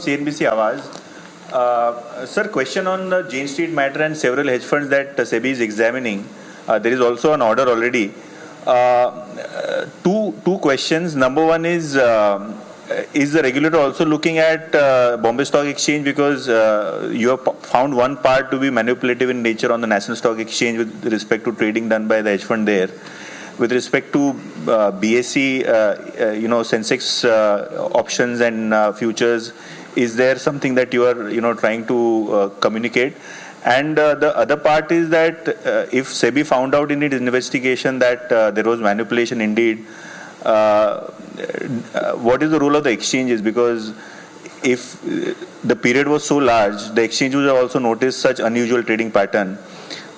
CNBC Awaaz. Sir, question on the Jane Street matter and several hedge funds that SEBI is examining. There is also an order already. Two questions. Number one is the regulator also looking at Bombay Stock Exchange, because you have found one part to be manipulative in nature on the National Stock Exchange with respect to trading done by the hedge fund there. With respect to BSE, Sensex options and futures, is there something that you are, trying to communicate? And the other part is that if SEBI found out in its investigation that there was manipulation indeed, what is the role of the exchanges? Because if the period was so large, the exchanges have also noticed such unusual trading pattern.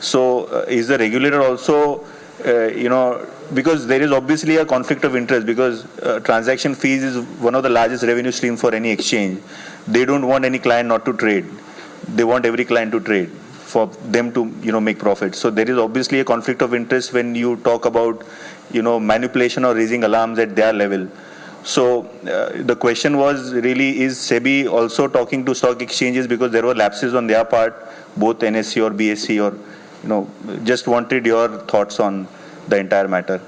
So is the regulator also, because there is obviously a conflict of interest, because transaction fees is one of the largest revenue stream for any exchange. They don't want any client not to trade. They want every client to trade for them to, make profit. So there is obviously a conflict of interest when you talk about, manipulation or raising alarms at their level. So the question was really, is SEBI also talking to stock exchanges because there were lapses on their part, both NSE or BSE, or, just wanted your thoughts on the entire matter.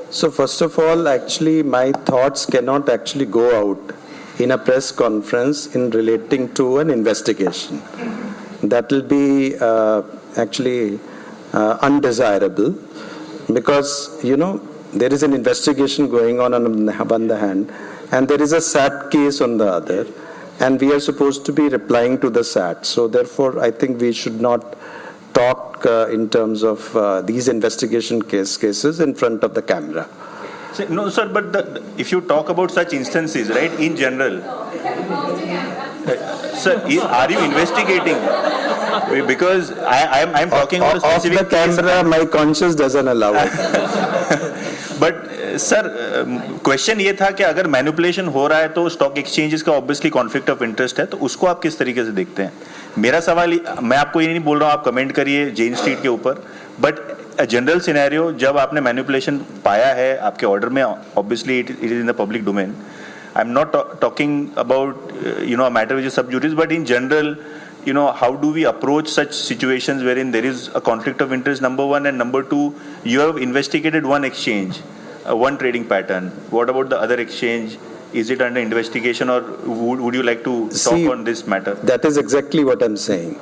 So first of all, actually, my thoughts cannot actually go out in a press conference in relating to an investigation. That will be actually undesirable, because, there is an investigation going on the hand, and there is a SAT case on the other, and we are supposed to be replying to the SAT. So therefore, I think we should not talk in terms of these investigation cases in front of the camera. No, sir, but if you talk about such instances, right, in general, sir, are you investigating? Because I'm talking about a specific off the camera, my conscience doesn't allow it. But sir, question ये था कि अगर manipulation हो रहा है तो stock exchanges का obviously conflict of interest है, तो उसको आप किस तरीके से देखते हैं? मेरा सवाल, मैं आपको ये नहीं बोल रहा हूँ आप कमेंट करिए जेन स्ट्रीट के ऊपर, बट जनरल सिनेरियो, जब आपने मैनिपुलेशन पाया है आपके ऑर्डर में, obviously it is in the public domain. I am not talking about a matter which is sub judice, but in general, how do we approach such situations wherein there is a conflict of interest, number one, and number two, you have investigated one exchange, one trading pattern. What about the other exchange? Is it under investigation, or would you like to talk on this matter? That is exactly what I'm saying.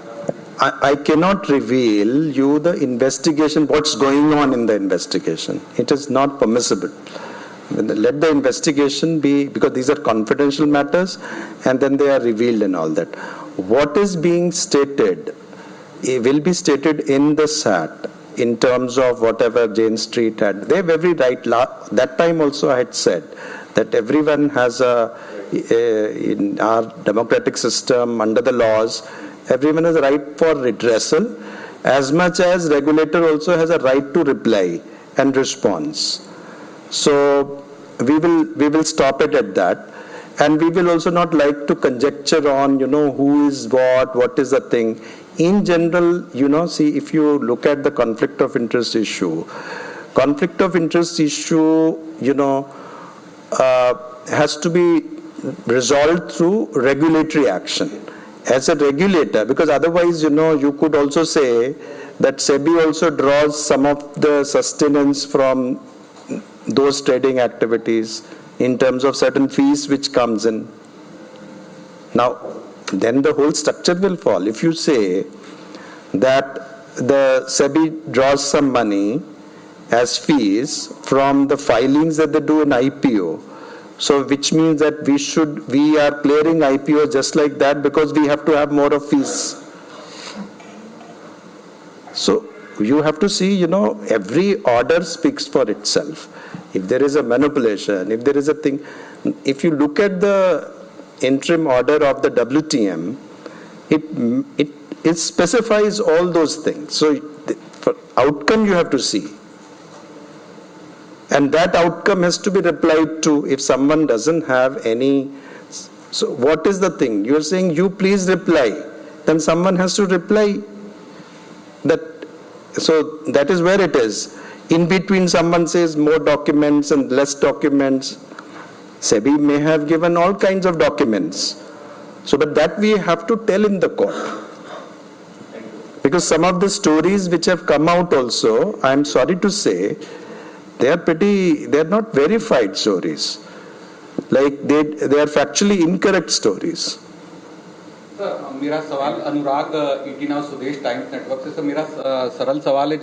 I cannot reveal you the investigation, what's going on in the investigation. It is not permissible. Let the investigation be, because these are confidential matters, and then they are revealed and all that. What is being stated, it will be stated in the SAT in terms of whatever Jane Street had. They have every right. That time also I had said that everyone has in our democratic system, under the laws, everyone has a right for redressal, as much as regulator also has a right to reply and response. So we will stop it at that. And we will also not like to conjecture on, who is what is the thing. In general, see, if you look at the conflict of interest issue, has to be resolved through regulatory action. As a regulator, because otherwise, you could also say that SEBI also draws some of the sustenance from those trading activities in terms of certain fees which comes in. Now, then the whole structure will fall. If you say that the SEBI draws some money as fees from the filings that they do in IPO, so which means that we are clearing IPO just like that because we have to have more of fees. So you have to see, every order speaks for itself. If there is a manipulation, if there is a thing, if you look at the interim order of the WTM, it specifies all those things. So for outcome you have to see. And that outcome has to be replied to. If someone doesn't have any, so what is the thing? You're saying you please reply. Then someone has to reply. So that is where it is. In between, someone says more documents and less documents. SEBI may have given all kinds of documents. So, but that we have to tell in the court. Because some of the stories which have come out also, I am sorry to say, they are not verified stories. Like they are factually incorrect stories. Sir मेरा सवाल अनुराग ET now स्वदेश times network से sir मेरा सरल सवाल है